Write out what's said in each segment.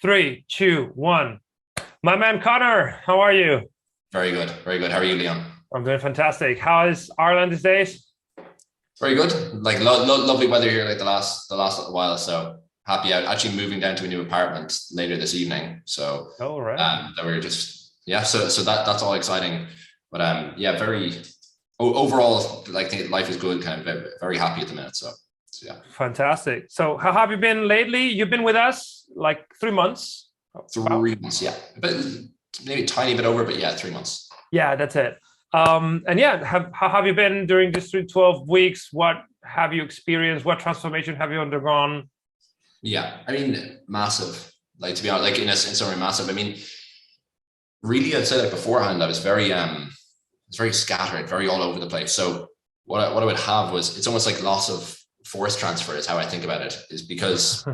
Three, two, one. My man Connor, how are you? Very good. Very good. How are you, Leon? I'm doing fantastic. How is Ireland these days? Very good. Like lovely weather here, like the last little while. So happy out. Actually moving down to a new apartment later this evening. So All right. that we're just yeah. So that's all exciting. But yeah, very overall like life is good. Kind of very happy at the minute. So yeah, Fantastic. So how have you been lately? You've been with us like 3 months. About? 3 months. Yeah, but maybe a tiny bit over, but yeah, 3 months. Yeah, that's it. And yeah, how have you been during these 12 weeks? What have you experienced? What transformation have you undergone? Yeah, I mean, massive. Like to be honest, like in summary, massive. I mean, really, I'd say like beforehand, I was it's very scattered, very all over the place. So what I would have was it's almost like loss of force transfer is how I think about it. Is because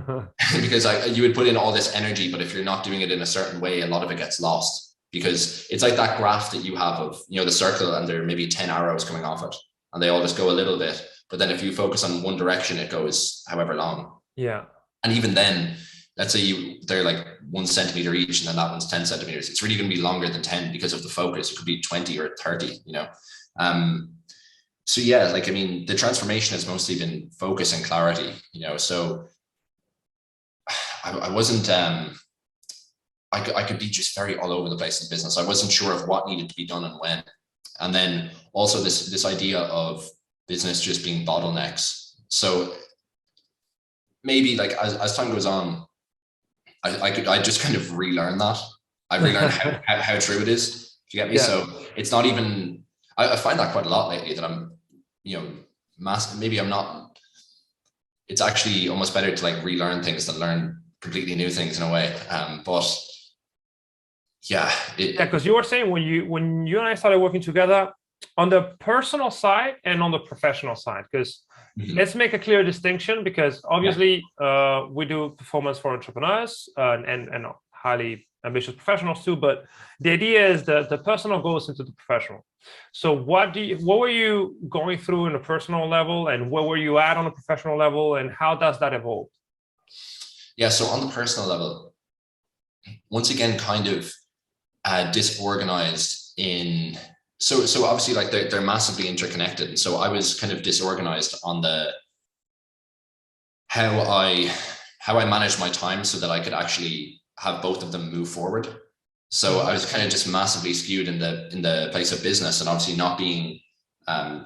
because you would put in all this energy, but if you're not doing it in a certain way, a lot of it gets lost. Because it's like that graph that you have of the circle, and there are maybe 10 arrows coming off it, and they all just go a little bit. But then if you focus on one direction, it goes however long. Yeah. And even then, let's say they're like 1 centimeter each, and then that one's 10 centimeters. It's really going to be longer than 10 because of the focus. It could be 20 or 30. So yeah, like I mean, the transformation has mostly been focus and clarity. So I wasn't. I could be just very all over the place in business. I wasn't sure of what needed to be done and when. And then also this idea of business just being bottlenecks. So maybe like as time goes on, I just kind of relearn that. I relearn how true it is. Do you get me? Yeah. So it's not even. I find that quite a lot lately. That I'm, maybe I'm not. It's actually almost better to like relearn things than learn completely new things in a way. But yeah, Yeah, because you were saying when you and I started working together on the personal side and on the professional side, because let's make a clear distinction, because yeah, obviously we do performance for entrepreneurs and highly ambitious professionals too, but the idea is that the personal goes into the professional. So what were you going through in a personal level, and where were you at on a professional level, and how does that evolve? yeah. So on the personal level, once again, kind of disorganized in. So obviously like they're massively interconnected. And so I was kind of disorganized on the how I managed my time so that I could actually have both of them move forward. So I was kind of just massively skewed in the place of business, and obviously not being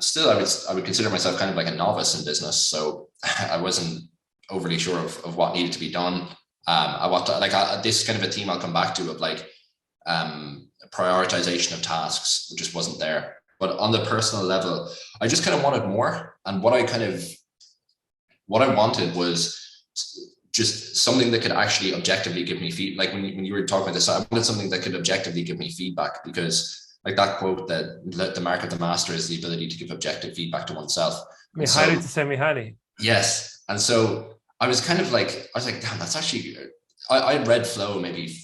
still I would consider myself kind of like a novice in business. So I wasn't overly sure of what needed to be done. This is kind of a theme I'll come back to of like prioritization of tasks just wasn't there. But on the personal level, I just kind of wanted more. And what I wanted was just something that could actually objectively give me feedback. Like when you were talking about this, I wanted something that could objectively give me feedback, because like that quote that the mark of the master is the ability to give objective feedback to oneself. And Mihaly so, to say Mihaly. yes. And so I was like, damn, that's actually, I had read Flow maybe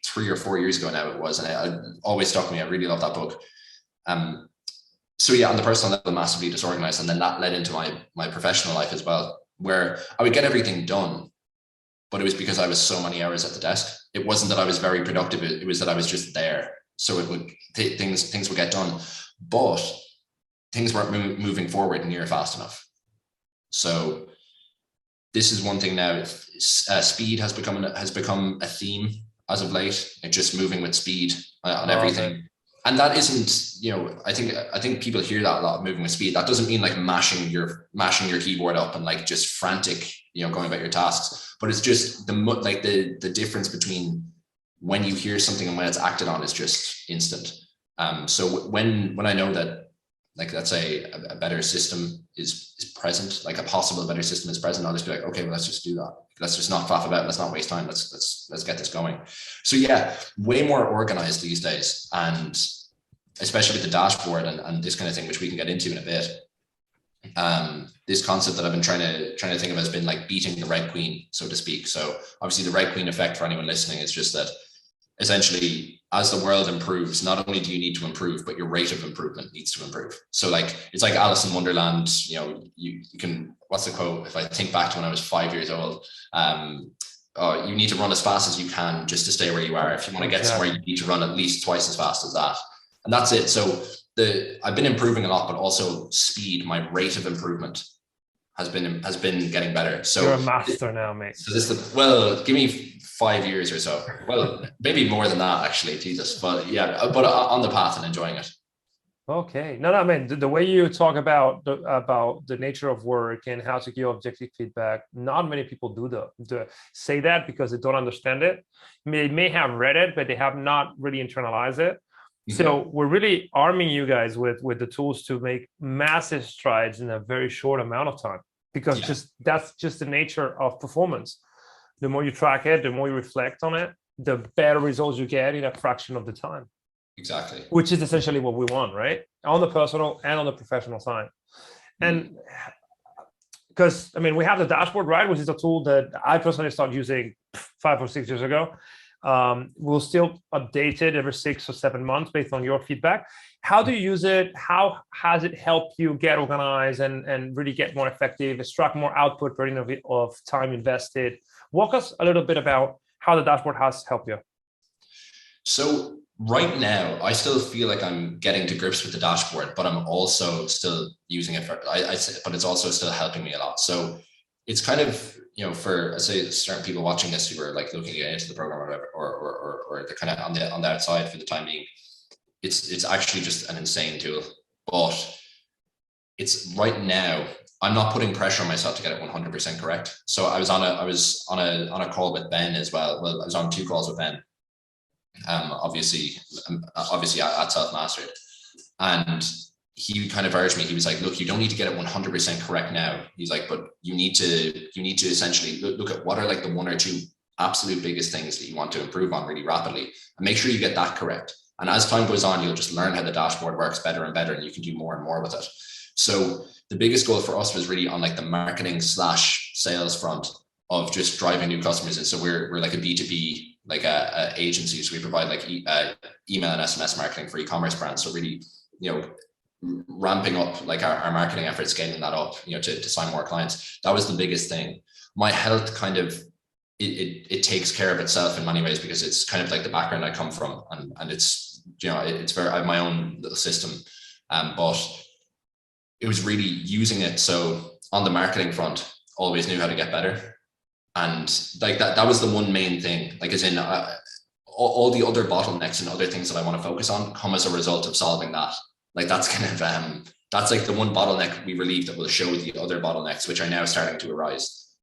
3 or 4 years ago now it was, and it always stuck me. I really love that book. So yeah, on the personal level, massively disorganized, and then that led into my professional life as well, where I would get everything done, but it was because I was so many hours at the desk. It wasn't that I was very productive. It was that I was just there. So it would things would get done, but things weren't moving forward near fast enough. So this is one thing now. Speed has become a theme as of late. Like just moving with speed on everything. And that isn't, I think people hear that a lot, moving with speed. That doesn't mean like mashing your keyboard up and like just frantic, going about your tasks. But it's just the difference between when you hear something and when it's acted on is just instant. So when I know that, like, let's say a better system is present, like a possible better system is present, I'll just be like, okay, well, let's just do that. Let's just not faff about. Let's not waste time. Let's get this going. So yeah, way more organized these days, and especially with the dashboard and this kind of thing, which we can get into in a bit. This concept that I've been trying to think of has been like beating the Red Queen, so to speak. So obviously the Red Queen effect, for anyone listening, is just that essentially as the world improves, not only do you need to improve, but your rate of improvement needs to improve. So like, it's like Alice in Wonderland, you can, what's the quote? If I think back to when I was 5 years old, you need to run as fast as you can just to stay where you are. If you want to get somewhere, you need to run at least twice as fast as that. And that's it. So I've been improving a lot, but also speed, my rate of improvement has been getting better. So you're a master now, mate. So well, give me 5 years or so. Well, maybe more than that, actually, Jesus. But yeah, but on the path and enjoying it. Okay. No, I mean, the way you talk about the nature of work and how to give objective feedback, not many people do say that because they don't understand it. They may have read it, but they have not really internalized it. Mm-hmm. So we're really arming you guys with the tools to make massive strides in a very short amount of time, because that's just the nature of performance. The more you track it, the more you reflect on it, the better results you get in a fraction of the time. Exactly. Which is essentially what we want, right? On the personal and on the professional side. And because, I mean, we have the dashboard, right? Which is a tool that I personally started using 5 or 6 years ago. We'll still update it every 6 or 7 months based on your feedback. How do you use it? How has it helped you get organized and really get more effective, extract more output per unit of time invested? Walk us a little bit about how the dashboard has helped you. So right now, I still feel like I'm getting to grips with the dashboard, but I'm also still using it but it's also still helping me a lot. So it's kind of, for, I say, certain people watching this who are like looking into the program or whatever, or they're kind of on the outside for the time being, it's actually just an insane tool. But it's right now, I'm not putting pressure on myself to get it 100% correct. So I was on a call with Ben as well. Well, I was on 2 calls with Ben. Obviously at Selfmastered, and he kind of urged me. He was like, look, you don't need to get it 100% correct now. He's like, but you need to essentially look at what are like the 1 or 2 absolute biggest things that you want to improve on really rapidly, and make sure you get that correct. And as time goes on, you'll just learn how the dashboard works better and better, and you can do more and more with it. So the biggest goal for us was really on like the marketing / sales front of just driving new customers in. So we're like a B2B, like a agency. So we provide like email and SMS marketing for e-commerce brands. So really, ramping up like our marketing efforts, scaling that up, to sign more clients. That was the biggest thing. My health kind of, it takes care of itself in many ways, because it's kind of like the background I come from, and it's, it's very, I have my own little system. But it was really using it. So on the marketing front, always knew how to get better. And like that was the one main thing, like as in all the other bottlenecks and other things that I want to focus on come as a result of solving that. Like that's kind of, that's like the one bottleneck we relieve that will show the other bottlenecks, which are now starting to arise.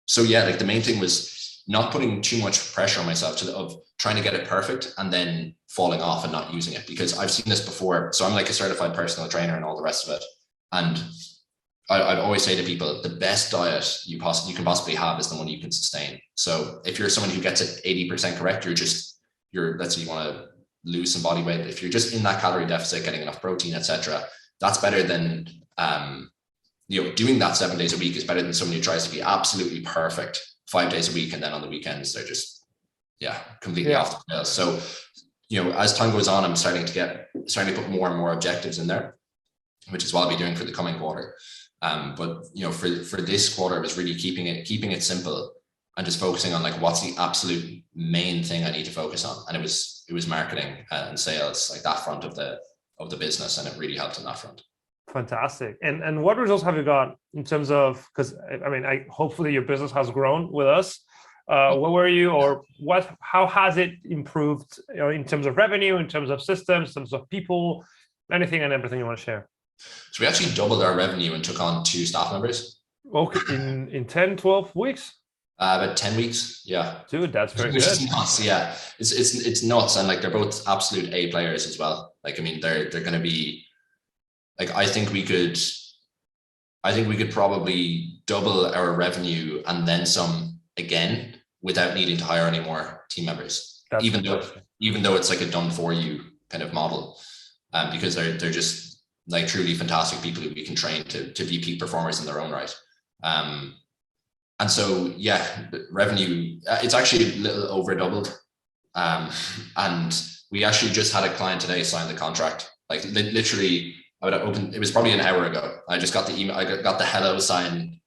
So yeah, like the main thing was not putting too much pressure on myself of trying to get it perfect and then falling off and not using it, because I've seen this before. So I'm like a certified personal trainer and all the rest of it. And I'd always say to people, the best diet you can possibly have is the one you can sustain. So if you're someone who gets it 80% correct, let's say you want to lose some body weight. If you're just in that calorie deficit, getting enough protein, etc., that's better than, doing that 7 days a week is better than someone who tries to be absolutely perfect 5 days a week. And then on the weekends, they're just, completely off the rails. So, as time goes on, I'm starting to put more and more objectives in there, which is what I'll be doing for the coming quarter. But for this quarter, it was really keeping it simple and just focusing on like what's the absolute main thing I need to focus on. And it was marketing and sales, like that front of the business, and it really helped on that front. Fantastic. And what results have you got in terms of, because I mean, hopefully your business has grown with us. Where were you, or how has it improved, in terms of revenue, in terms of systems, in terms of people, anything and everything you want to share? So we actually doubled our revenue and took on 2 staff members. Okay, in 10, 12 weeks? About 10 weeks, yeah. Dude, that's very good. Is nuts, yeah. It's nuts, and like they're both absolute A players as well. Like, I mean, they're going to be, like, I think we could probably double our revenue and then some again without needing to hire any more team members. That's even though it's like a done for you kind of model, because they're just like truly fantastic people who we can train to be peak performers in their own right. And so, yeah, revenue, it's actually a little over doubled. And we actually just had a client today sign the contract. Like literally, it was probably an hour ago. I just got the email, I got the hello sign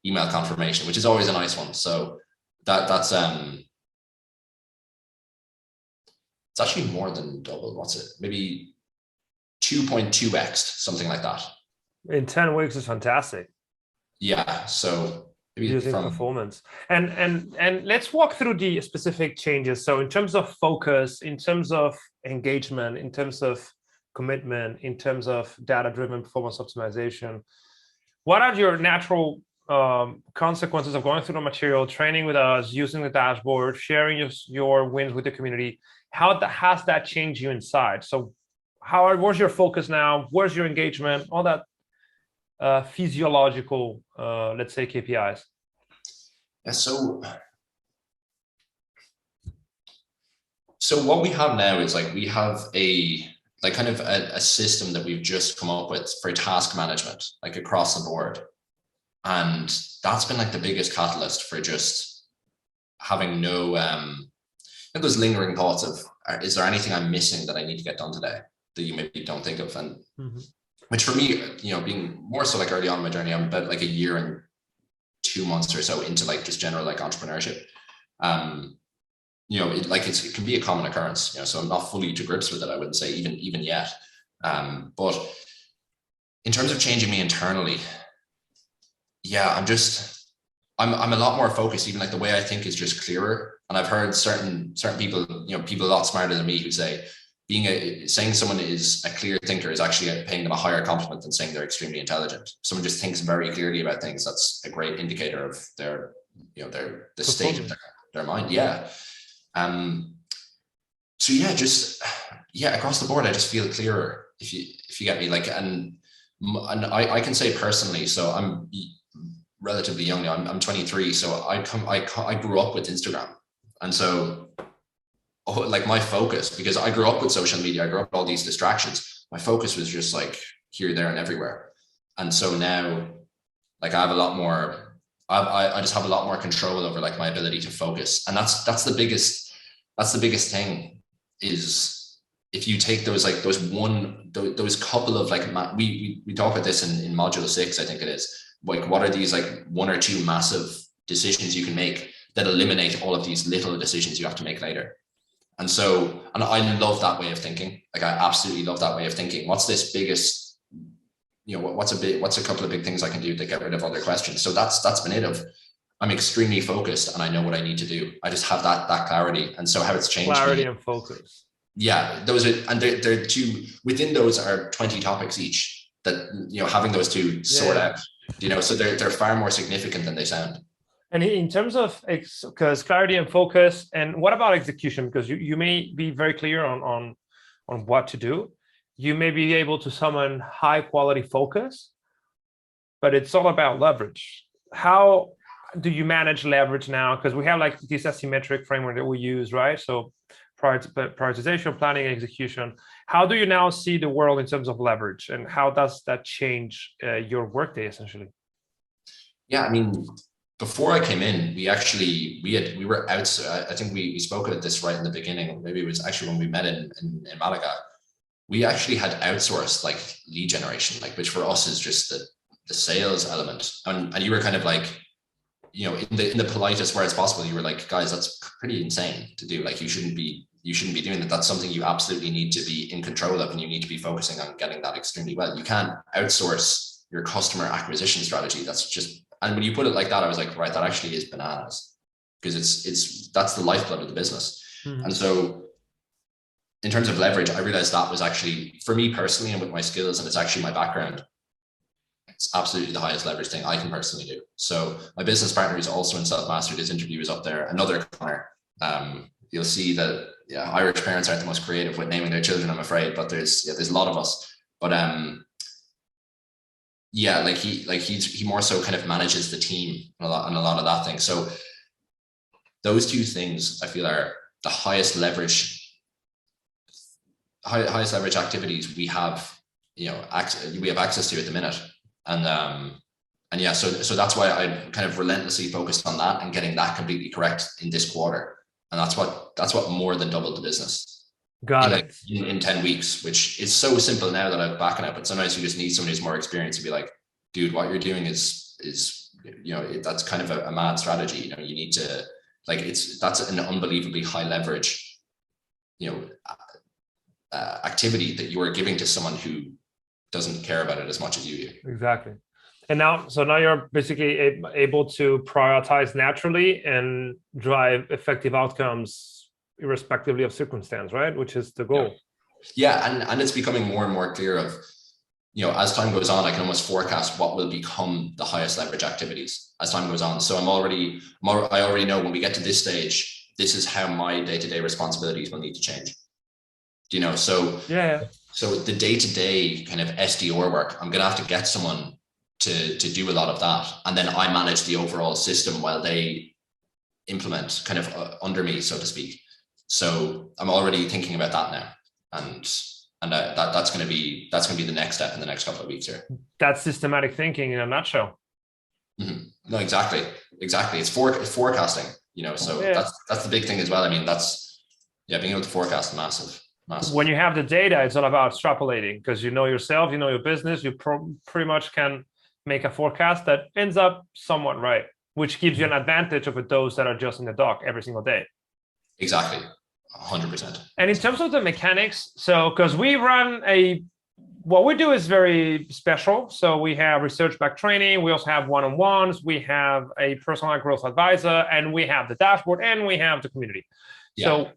email confirmation, which is always a nice one. So that's it's actually more than double. What's it? Maybe 2.2x, something like that. In 10 weeks is fantastic. Yeah. So maybe Using performance. And let's walk through the specific changes. So in terms of focus, in terms of engagement, in terms of commitment, in terms of data-driven performance optimization, what are your natural consequences of going through the material, training with us, using the dashboard, sharing your wins with the community? How has that changed you inside? So where's your focus now? Where's your engagement? All that physiological, let's say, KPIs. Yeah, so what we have now is like, we have a system that we've just come up with for task management, like across the board. And that's been like the biggest catalyst for just having no, those lingering thoughts of, is there anything I'm missing that I need to get done today that you maybe don't think of? And which for me, being more so like early on in my journey, I'm about like a year and 2 months or so into like just general like entrepreneurship. It can be a common occurrence, so I'm not fully to grips with it, I wouldn't say even yet. But in terms of changing me internally, yeah, I'm a lot more focused. Even like the way I think is just clearer. And I've heard certain people, people a lot smarter than me who say saying someone is a clear thinker is actually paying them a higher compliment than saying they're extremely intelligent. Someone just thinks very clearly about things. That's a great indicator of the state of their mind. Yeah. So yeah, across the board, I just feel clearer, if you get me, like, and I can say personally, so I'm relatively young now. I'm 23. So I grew up with Instagram. And so like my focus, because I grew up with social media, I grew up with all these distractions. My focus was just like here, there, and everywhere. And so now, like, I have a lot more, I just have a lot more control over like my ability to focus. And that's the biggest thing, is if you take those couple of like, we talk about this in module 6, I think it is, like, what are these like 1 or 2 massive decisions you can make that eliminate all of these little decisions you have to make later. And I love that way of thinking. Like, I absolutely love that way of thinking. What's this biggest, what's a couple of big things I can do to get rid of other questions? So that's been it. I'm extremely focused and I know what I need to do. I just have that clarity. And so how it's changed clarity and focus. Yeah, they're two, within those are 20 topics each that, having those two sort out, so they're far more significant than they sound. And in terms of, because clarity and focus, and what about execution? Because you may be very clear on what to do. You may be able to summon high quality focus, but it's all about leverage. How do you manage leverage now? Because we have like this asymmetric framework that we use, right? So prioritization, planning, execution. How do you now see the world in terms of leverage, and how does that change your workday essentially? Yeah, I mean, before I came in, we were out. I think we spoke about this right in the beginning. Maybe it was actually when we met in Malaga. We actually had outsourced like lead generation, like, which for us is just the sales element. And you were kind of like, in the politest words possible, you were like, guys, that's pretty insane to do. Like, you shouldn't be doing that. That's something you absolutely need to be in control of, and you need to be focusing on getting that extremely well. You can't outsource your customer acquisition strategy. That's just, and when you put it like that, I was like, right, that actually is bananas, because that's the lifeblood of the business. Mm-hmm. And so in terms of leverage, I realized that was actually, for me personally, and with my skills, and it's actually my background, it's absolutely the highest leverage thing I can personally do. So my business partner is also in Selfmastered. His interview is up there. Another Conor. You'll see that, Irish parents aren't the most creative with naming their children, I'm afraid, but there's a lot of us. But he more so kind of manages the team and a lot of that thing. So those two things I feel are the highest leverage activities we have, we have access to at the minute. And yeah, so that's why I kind of relentlessly focused on that and getting that completely correct in this quarter. And that's what more than doubled the business. Got it. In 10 weeks, which is so simple now that I'm backing up. But sometimes you just need somebody who's more experienced to be like, dude, what you're doing is that's kind of a mad strategy. You need to, like, that's an unbelievably high leverage, activity that you are giving to someone who doesn't care about it as much as you do. Exactly. And now you're basically able to prioritize naturally and drive effective outcomes irrespectively of circumstance, right? Which is the goal. Yeah. And it's becoming more and more clear of, as time goes on, I can almost forecast what will become the highest leverage activities as time goes on. So I already know when we get to this stage, this is how my day-to-day responsibilities will need to change. So yeah. So the day-to-day kind of SDR work, I'm going to have to get someone to do a lot of that. And then I manage the overall system while they implement kind of under me, so to speak. So I'm already thinking about that now. And that's going to be the next step in the next couple of weeks here. That's systematic thinking in a nutshell. Mm-hmm. No, exactly. It's forecasting, so that's the big thing as well. I mean, being able to forecast massive. When you have the data, it's all about extrapolating, because you know yourself, you know your business, you pretty much can make a forecast that ends up somewhat right, which gives you an advantage over those that are just in the dock every single day. Exactly, 100%. And in terms of the mechanics, so because we run what we do is very special. So we have research-backed training, we also have one-on-ones, we have a personal growth advisor, and we have the dashboard, and we have the community. Yeah. So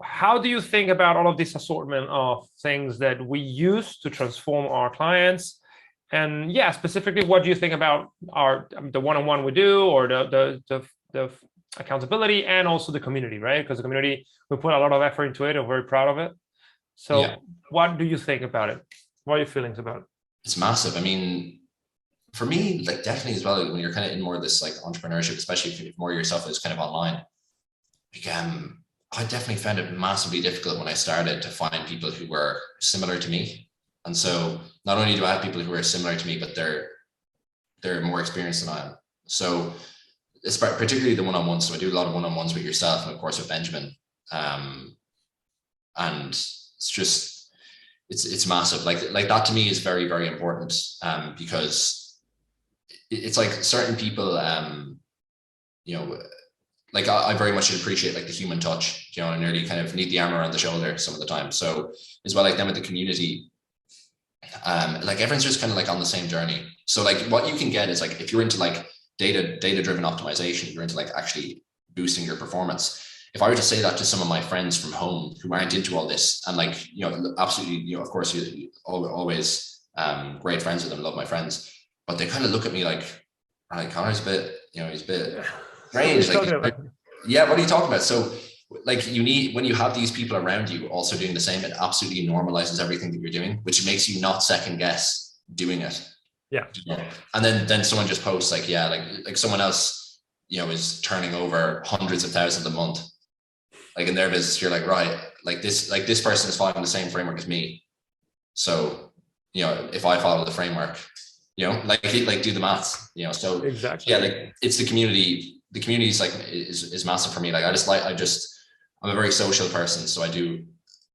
how do you think about all of this assortment of things that we use to transform our clients? And specifically, what do you think about the one-on-one we do, or the accountability, and also the community, right? Because the community, we put a lot of effort into it. I'm very proud of it. So what do you think about it? What are your feelings about it? It's massive. I mean, for me, like, definitely as well, when you're kind of in more of this like entrepreneurship, especially if more yourself is kind of online, I definitely found it massively difficult when I started to find people who were similar to me. And so not only do I have people who are similar to me, but they're more experienced than I am. So it's particularly the one-on-ones. So I do a lot of one-on-ones with yourself and of course with Benjamin. And it's just, it's massive. Like that to me is very, very important, because it's like certain people, like I very much appreciate like the human touch, and nearly kind of need the arm around the shoulder some of the time. So as well, like them with the community, like everyone's just kind of like on the same journey. So like what you can get is like, if you're into like data-driven optimization, you're into like actually boosting your performance. If I were to say that to some of my friends from home who aren't into all this, and like, absolutely, of course, you always great friends with them, love my friends, but they kind of look at me like, Conor's a bit, he's a bit strange. Like, yeah, what are you talking about? So like when you have these people around you also doing the same, it absolutely normalizes everything that you're doing, which makes you not second guess doing it. Yeah. And then someone just posts like, like someone else, is turning over hundreds of thousands a month, like in their business. You're like, right, like this person is following the same framework as me. So, if I follow the framework, like do the maths, so exactly. Yeah, like it's the community. The community is like is massive for me. Like I'm a very social person, so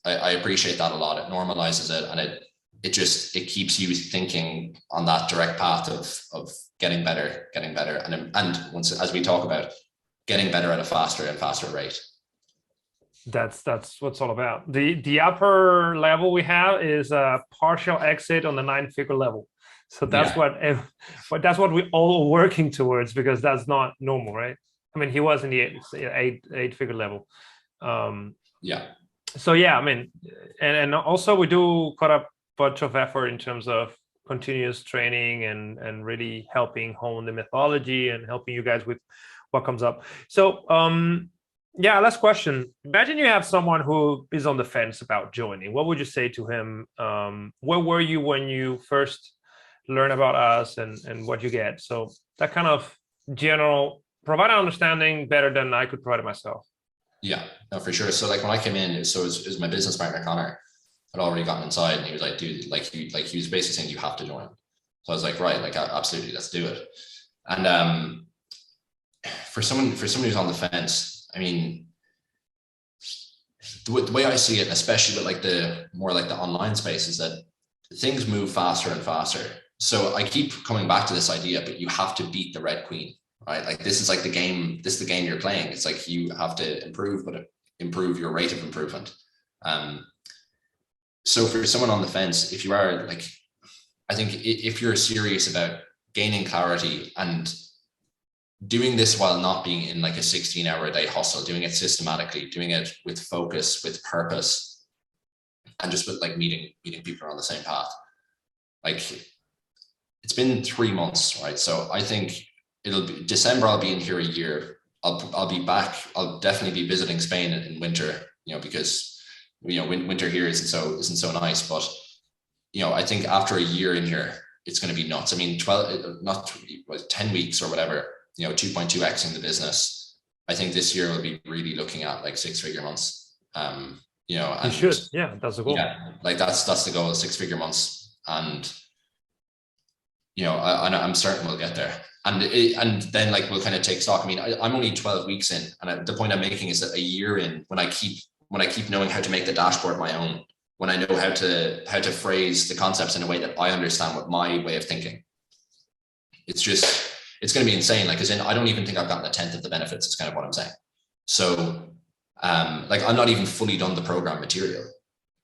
I appreciate that a lot. It normalizes it, and it keeps you thinking on that direct path of getting better, and once, as we talk about, getting better at a faster and faster rate. That's what it's all about. The upper level we have is a partial exit on the 9-figure level. So that's what we're all working towards, because that's not normal, right? I mean, he was in the eight-figure level. So I mean, and also we do quite a bunch of effort in terms of continuous training and really helping hone the methodology and helping you guys with what comes up. So last question. Imagine you have someone who is on the fence about joining. What would you say to him? Where were you when you first learn about us, and what you get? So that kind of general, provide an understanding better than I could provide it myself. Yeah, no, for sure. So like when I came in, so it was my business partner, Conor, had already gotten inside, and he was like, dude, he was basically saying, you have to join. So I was like, right, like absolutely, let's do it. And for someone who's on the fence, I mean, the way I see it, especially with like the more like the online space, is that things move faster and faster. So I keep coming back to this idea, but you have to beat the Red Queen, right? Like this is like the game, this is the game you're playing. It's like you have to improve, but improve your rate of improvement. So for someone on the fence, if you are like, I think if you're serious about gaining clarity and doing this while not being in like a 16-hour-a-day hustle, doing it systematically, doing it with focus, with purpose, and just with like meeting people on the same path. Like it's been 3 months, right? So I think it'll be December. I'll be in here a year. I'll be back. I'll definitely be visiting Spain in winter, because winter here isn't so nice. But I think after a year in here, it's going to be nuts. I mean, 10 weeks or whatever. 2.2xing the business. I think this year we'll be really looking at like 6-figure months. And you should, yeah, that's the goal. Yeah, like that's the goal, 6-figure months, and I'm certain we'll get there. And then like we'll kind of take stock. I mean, I'm only 12 weeks in, and the point I'm making is that a year in, when I keep knowing how to make the dashboard my own, when I know how to phrase the concepts in a way that I understand with my way of thinking, it's going to be insane. Like, as in, I don't even think I've gotten a tenth of the benefits. It's kind of what I'm saying. So, like, I'm not even fully done the program material.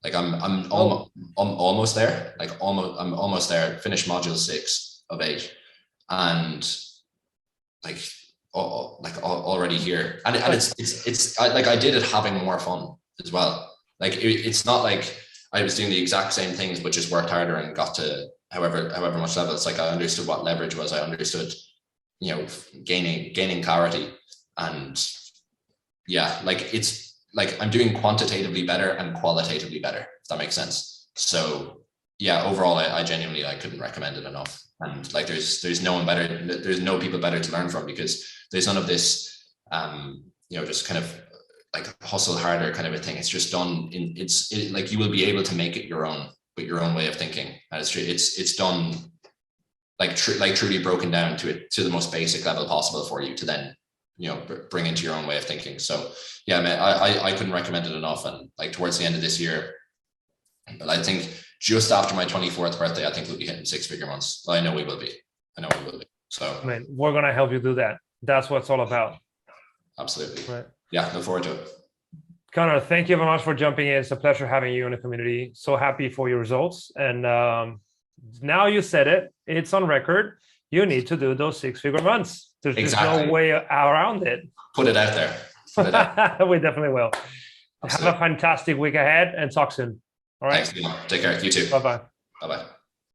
Like, I'm almost there. Like, I'm almost there. Finished module 6 of 8, and like already here. And it's like I did it having more fun as well. Like, it's not like I was doing the exact same things, but just worked harder and got to however much level. It's like I understood what leverage was. I understood, gaining clarity, and yeah, like it's like I'm doing quantitatively better and qualitatively better, if that makes sense. So yeah, overall, I genuinely, I couldn't recommend it enough. And like, there's no one better. There's no people better to learn from, because there's none of this, just kind of like hustle harder kind of a thing. It's just done in, like you will be able to make it your own, with your own way of thinking. And it's done like truly broken down to the most basic level possible for you to then, bring into your own way of thinking. So yeah, man, I couldn't recommend it enough. And like towards the end of this year, but I think just after my 24th birthday, I think we'll be hitting 6-figure months. I know we will be. So man, we're going to help you do that. That's what it's all about. Absolutely. Right. Yeah, look forward to it. Conor, thank you very much for jumping in. It's a pleasure having you in the community. So happy for your results. And now you said it, it's on record. You need to do those 6-figure months. There's exactly. Just no way around it. Put it out there. We definitely will. Absolutely. Have a fantastic week ahead and talk soon. All right. Thanks. Take care. You too. Bye-bye. Bye-bye.